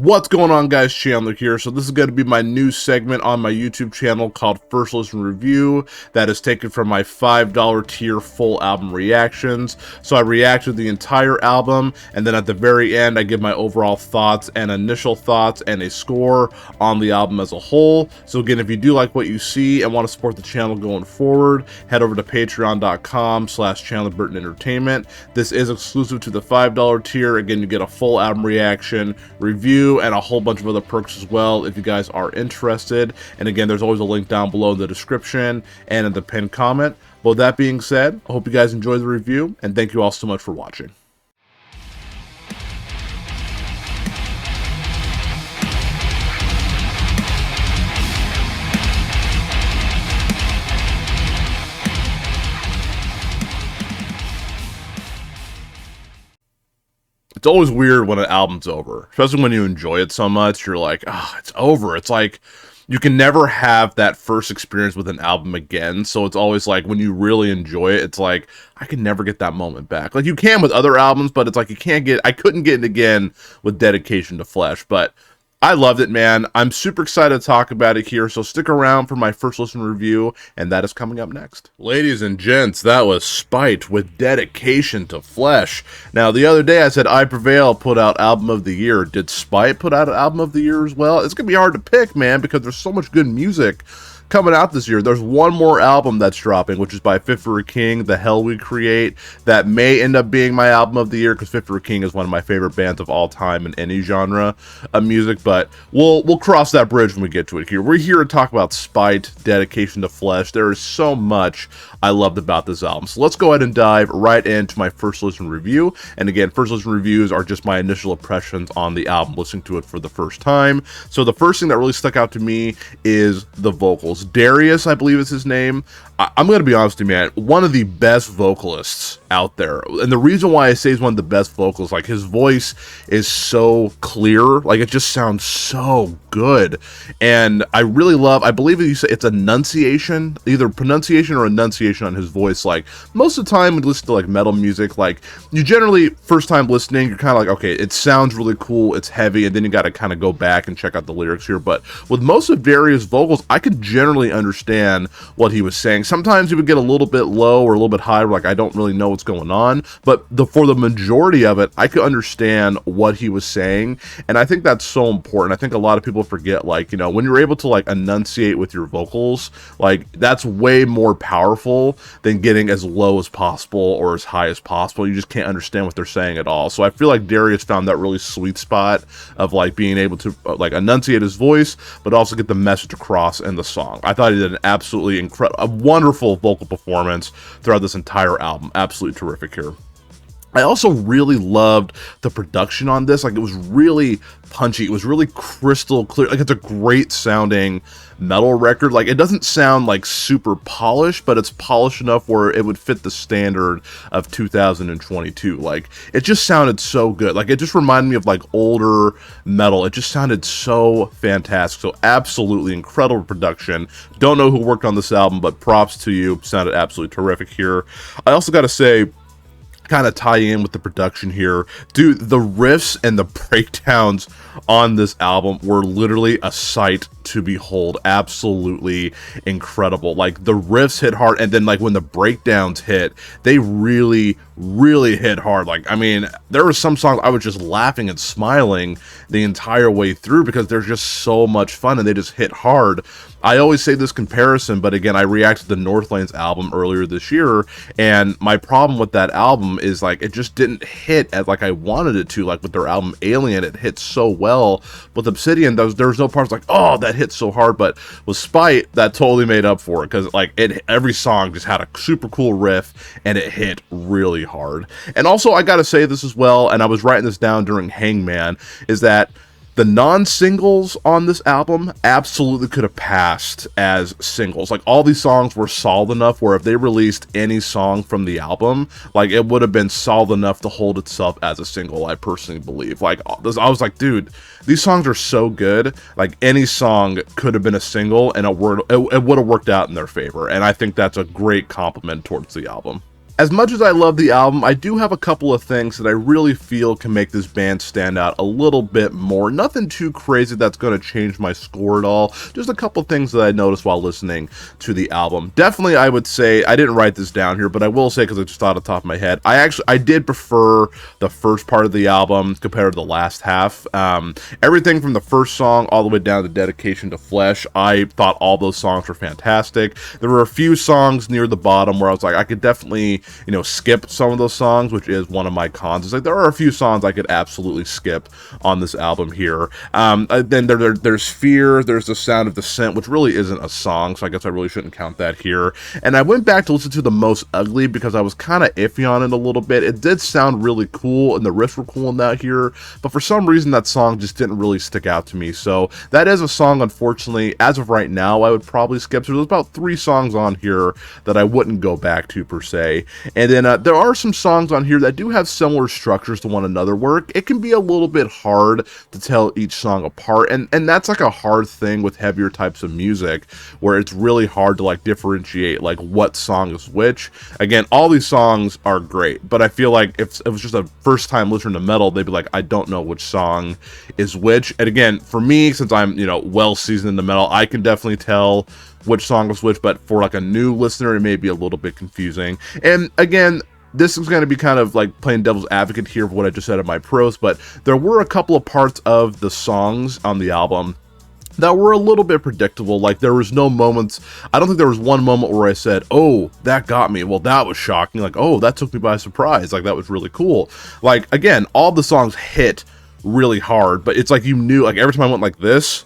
What's going on, guys? Chandler here. So this is going to be my new segment on my YouTube channel called First Listen Review that is taken from my $5 tier full album reactions. So I react to the entire album, and then at the very end I give my overall thoughts and initial thoughts and a score on the album as a whole. So again, if you do like what you see and want to support the channel going forward, head over to patreon.com/Chandler Burton Entertainment. This is exclusive to the $5 tier. Again, you get a full album reaction, review, and a whole bunch of other perks as well if you guys are interested. And again, there's always a link down below in the description and in the pinned comment. But with that being said, I hope you guys enjoy the review, and thank you all so much for watching. It's always weird when an album's over, especially when you enjoy it so much. You're like, oh, it's over. It's like you can never have that first experience with an album again. So it's always like when you really enjoy it, it's like I can never get that moment back. Like you can with other albums, but it's like I couldn't get it again with Dedication to Flesh. But I loved it, man. I'm super excited to talk about it here, so stick around for my first listen review, and that is coming up next. Ladies and gents, that was Spite with Dedication to Flesh. Now, the other day I said I Prevail put out Album of the Year. Did Spite put out an Album of the Year as well? It's going to be hard to pick, man, because there's so much good music coming out this year. There's one more album that's dropping, which is by Fit for a King, The Hell We Create. That may end up being my album of the year because Fit for a King is one of my favorite bands of all time in any genre of music, but we'll cross that bridge when we get to it here. We're here to talk about Spite, Dedication to Flesh. There is so much I loved about this album. So let's go ahead and dive right into my first listen review. And again, first listen reviews are just my initial impressions on the album, listening to it for the first time. So the first thing that really stuck out to me is the vocals. Darius, I believe is his name. I'm going to be honest with you, man, one of the best vocalists out there. And the reason why I say he's one of the best vocalists, like his voice is so clear, like it just sounds so good. And I really love, I believe you say it's enunciation, either pronunciation or enunciation on his voice. Like most of the time when you listen to like metal music, like you generally first time listening, you're kind of like, okay, it sounds really cool, it's heavy, and then you got to kind of go back and check out the lyrics here. But with most of Darius' vocals, I could generally understand what he was saying. Sometimes he would get a little bit low or a little bit high, like I don't really know what's going on, but for the majority of it, I could understand what he was saying, and I think that's so important. I think a lot of people forget, like, you know, when you're able to like enunciate with your vocals, like that's way more powerful than getting as low as possible or as high as possible. You just can't understand what they're saying at all. So I feel like Darius found that really sweet spot of like being able to like enunciate his voice, but also get the message across in the song. I thought he did an absolutely incredible, wonderful vocal performance throughout this entire album. Absolutely terrific here. I also really loved the production on this. Like it was really punchy. It was really crystal clear. Like it's a great sounding metal record. Like it doesn't sound like super polished, but it's polished enough where it would fit the standard of 2022. Like it just sounded so good. Like it just reminded me of like older metal. It just sounded so fantastic. So absolutely incredible production. Don't know who worked on this album, but props to you. Sounded absolutely terrific here. I also got to say, kind of tie in with the production here, dude, the riffs and the breakdowns on this album were literally a sight to behold. Absolutely incredible. Like the riffs hit hard, and then like when the breakdowns hit, they really hit hard. Like I mean, there were some songs I was just laughing and smiling the entire way through because they're just so much fun and they just hit hard. I always say this comparison, but again, I reacted to the Northlane's album earlier this year, and my problem with that album is like it just didn't hit as like I wanted it to. Like with their album Alien, it hit so well. With Obsidian, there was no parts like, oh, that hit so hard. But with Spite, that totally made up for it because like every song just had a super cool riff and it hit really hard. And also, I gotta say this as well, and I was writing this down during Hangman, is that the non-singles on this album absolutely could have passed as singles. Like all these songs were solid enough where if they released any song from the album, like it would have been solid enough to hold itself as a single, I personally believe. Like I was like, dude, these songs are so good, like any song could have been a single and it would have worked out in their favor. And I think that's a great compliment towards the album. As much as I love the album, I do have a couple of things that I really feel can make this band stand out a little bit more. Nothing too crazy that's going to change my score at all. Just a couple things that I noticed while listening to the album. Definitely, I would say, I didn't write this down here, but I will say, because I just thought off the top of my head, I did prefer the first part of the album compared to the last half. Everything from the first song all the way down to Dedication to Flesh, I thought all those songs were fantastic. There were a few songs near the bottom where I was like, I could definitely, skip some of those songs, which is one of my cons. It's like there are a few songs I could absolutely skip on this album here. Then there's Fear, there's The Sound of Descent, which really isn't a song, so I guess I really shouldn't count that here. And I went back to listen to The Most Ugly because I was kind of iffy on it a little bit. It did sound really cool, and the riffs were cool in that here, but for some reason that song just didn't really stick out to me. So that is a song, unfortunately, as of right now, I would probably skip. So there's about 3 songs on here that I wouldn't go back to per se. And then there are some songs on here that do have similar structures to one another, where it can be a little bit hard to tell each song apart, and that's like a hard thing with heavier types of music, where it's really hard to like differentiate like what song is which. Again, all these songs are great, but I feel like if it was just a first time listener to metal, they'd be like, I don't know which song is which. And again, for me, since I'm well seasoned in the metal, I can definitely tell which song was which, but for like a new listener, it may be a little bit confusing. And again, this is going to be kind of like playing devil's advocate here of what I just said in my pros, but there were a couple of parts of the songs on the album that were a little bit predictable. Like, there was no moments, I don't think there was one moment where I said, oh, that got me. Well, that was shocking. Like, oh, that took me by surprise. Like, that was really cool. Like, again, all the songs hit really hard, but it's like you knew, like, every time I went like this,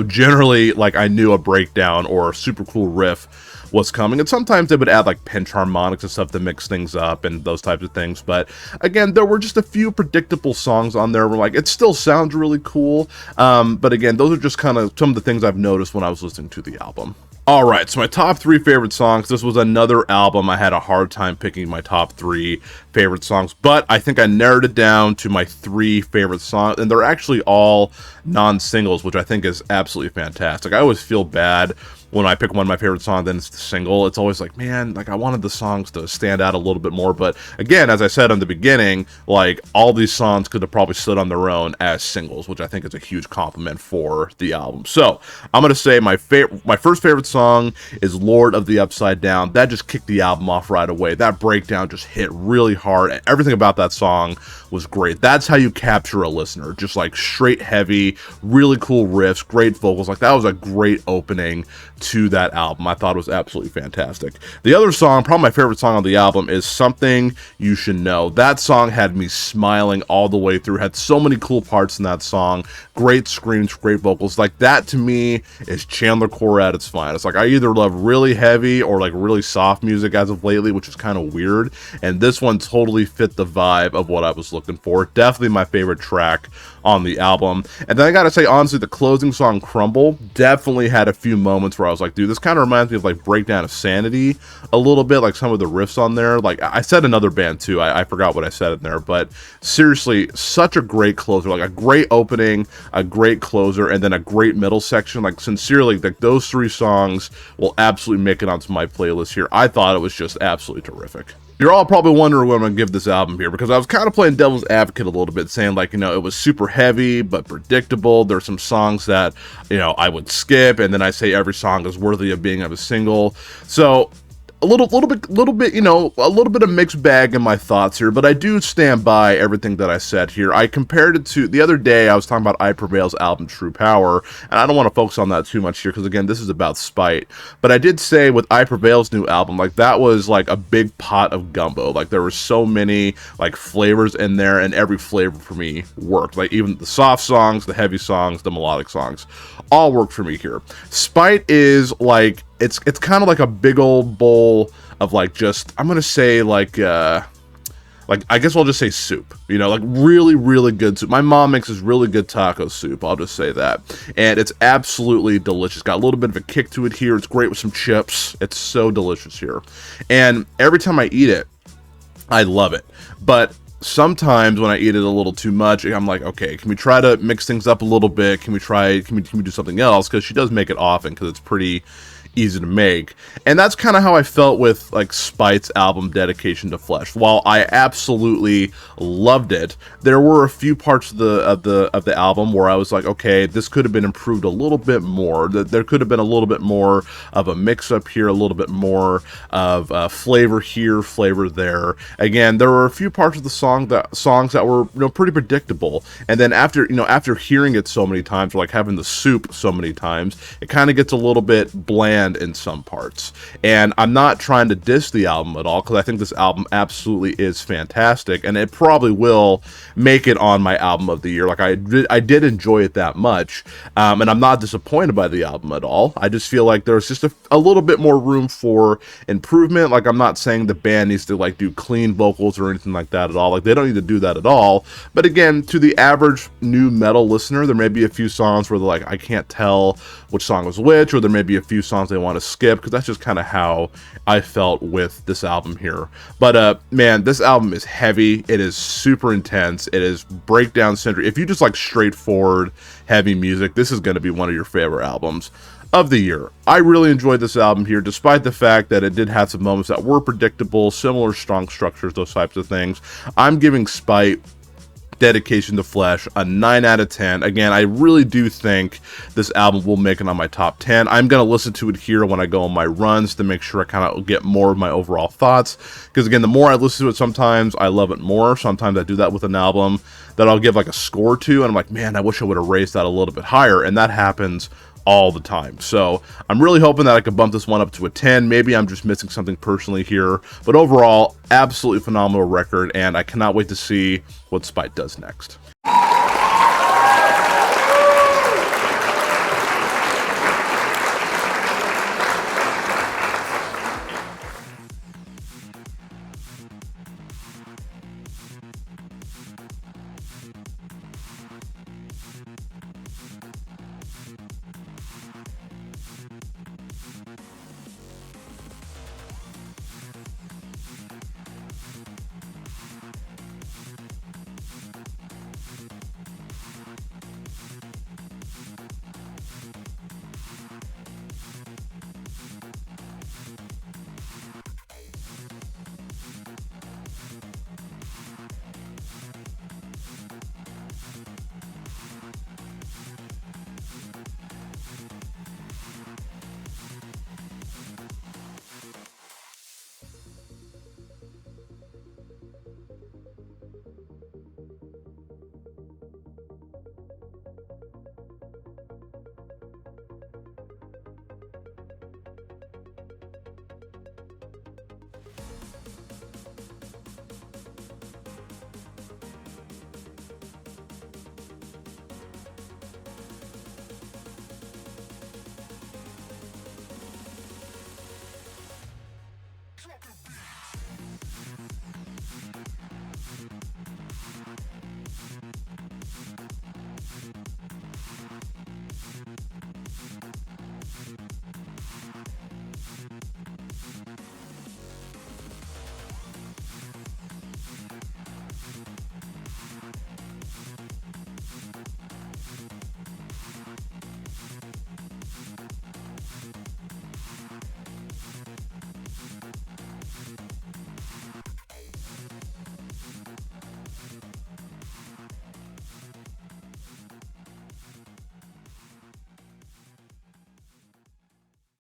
generally, like, I knew a breakdown or a super cool riff was coming. And sometimes they would add like pinch harmonics and stuff to mix things up and those types of things. But again, there were just a few predictable songs on there where like it still sounds really cool. But again, those are just kind of some of the things I've noticed when I was listening to the album. Alright, so my top 3 favorite songs. This was another album I had a hard time picking my top 3 favorite songs, but I think I narrowed it down to my 3 favorite songs, and they're actually all non-singles, which I think is absolutely fantastic. I always feel bad when I pick one of my favorite songs, then it's the single. It's always like, man, like I wanted the songs to stand out a little bit more. But again, as I said in the beginning, like all these songs could have probably stood on their own as singles, which I think is a huge compliment for the album. So I'm going to say my first favorite song is Lord of the Upside Down. That just kicked the album off right away. That breakdown just hit really hard. Everything about that song was great. That's how you capture a listener. Just like straight heavy, really cool riffs, great vocals. Like that was a great opening to that album. I thought it was absolutely fantastic. The other song, probably my favorite song on the album, is Something You Should Know. That song had me smiling all the way through. Had so many cool parts in that song. Great screams, great vocals. Like that to me is Chandler core at its finest. Like I either love really heavy or like really soft music as of lately, which is kind of weird. And this one totally fit the vibe of what I was looking for. Definitely my favorite track on the album. And then I gotta say, honestly, the closing song, Crumble, definitely had a few moments where I was like, dude, this kind of reminds me of like Breakdown of Sanity a little bit, like some of the riffs on there. Like I said another band too, I forgot what I said in there, but seriously, such a great closer, like a great opening, a great closer, and then a great middle section. Like sincerely, like those 3 songs will absolutely make it onto my playlist here. I thought it was just absolutely terrific. You're all probably wondering what I'm going to give this album here, because I was kind of playing devil's advocate a little bit, saying like, it was super heavy but predictable. There's some songs that, I would skip, and then I say every song is worthy of being a single. So a little bit of mixed bag in my thoughts here, but I do stand by everything that I said here. I compared it to the other day. I was talking about I Prevail's album True Power, and I don't want to focus on that too much here because again, this is about spite. But I did say with I Prevail's new album, like that was like a big pot of gumbo. Like there were so many like flavors in there, and every flavor for me worked. Like even the soft songs, the heavy songs, the melodic songs, all worked for me here. Spite is like it's kind of like a big old bowl of like just, I'm gonna say like I guess I'll just say soup, like really, really good soup. My mom makes this really good taco soup, I'll just say that. And it's absolutely delicious. Got a little bit of a kick to it here. It's great with some chips. It's so delicious here. And every time I eat it, I love it. But sometimes when I eat it a little too much, I'm like, okay, can we try to mix things up a little bit? Can we do something else? Because she does make it often, because it's pretty easy to make. And that's kind of how I felt with like Spite's album Dedication to Flesh. While I absolutely loved it, there were a few parts of the album where I was like, okay, this could have been improved a little bit more. There could have been a little bit more of a mix up here, a little bit more of flavor here, flavor there. Again, there were a few parts of the songs that were, you know, pretty predictable. And then after hearing it so many times, or like having the soup so many times, it kind of gets a little bit bland in some parts. And I'm not trying to diss the album at all, because I think this album absolutely is fantastic, and it probably will make it on my album of the year. Like I did enjoy it that much, and I'm not disappointed by the album at all. I just feel like there's just a little bit more room for improvement. Like, I'm not saying the band needs to like do clean vocals or anything like that at all. Like, they don't need to do that at all. But again, to the average new metal listener, there may be a few songs where they're like, I can't tell which song was which, or there may be a few songs they want to skip, because that's just kind of how I felt with this album here. But man, this album is heavy. It is super intense. It is breakdown centric. If you just like straightforward heavy music, this is going to be one of your favorite albums of the year. I really enjoyed this album here, despite the fact that it did have some moments that were predictable, similar strong structures, those types of things. I'm giving Spite Dedication to Flesh a 9 out of 10. Again, I really do think this album will make it on my top 10. I'm going to listen to it here when I go on my runs to make sure I kind of get more of my overall thoughts, because again, the more I listen to it, sometimes I love it more. Sometimes I do that with an album that I'll give like a score to, and I'm like, man, I wish I would have raised that a little bit higher, and that happens all the time. So I'm really hoping that I could bump this one up to a 10. Maybe I'm just missing something personally here, but overall, absolutely phenomenal record, and I cannot wait to see what Spite does next.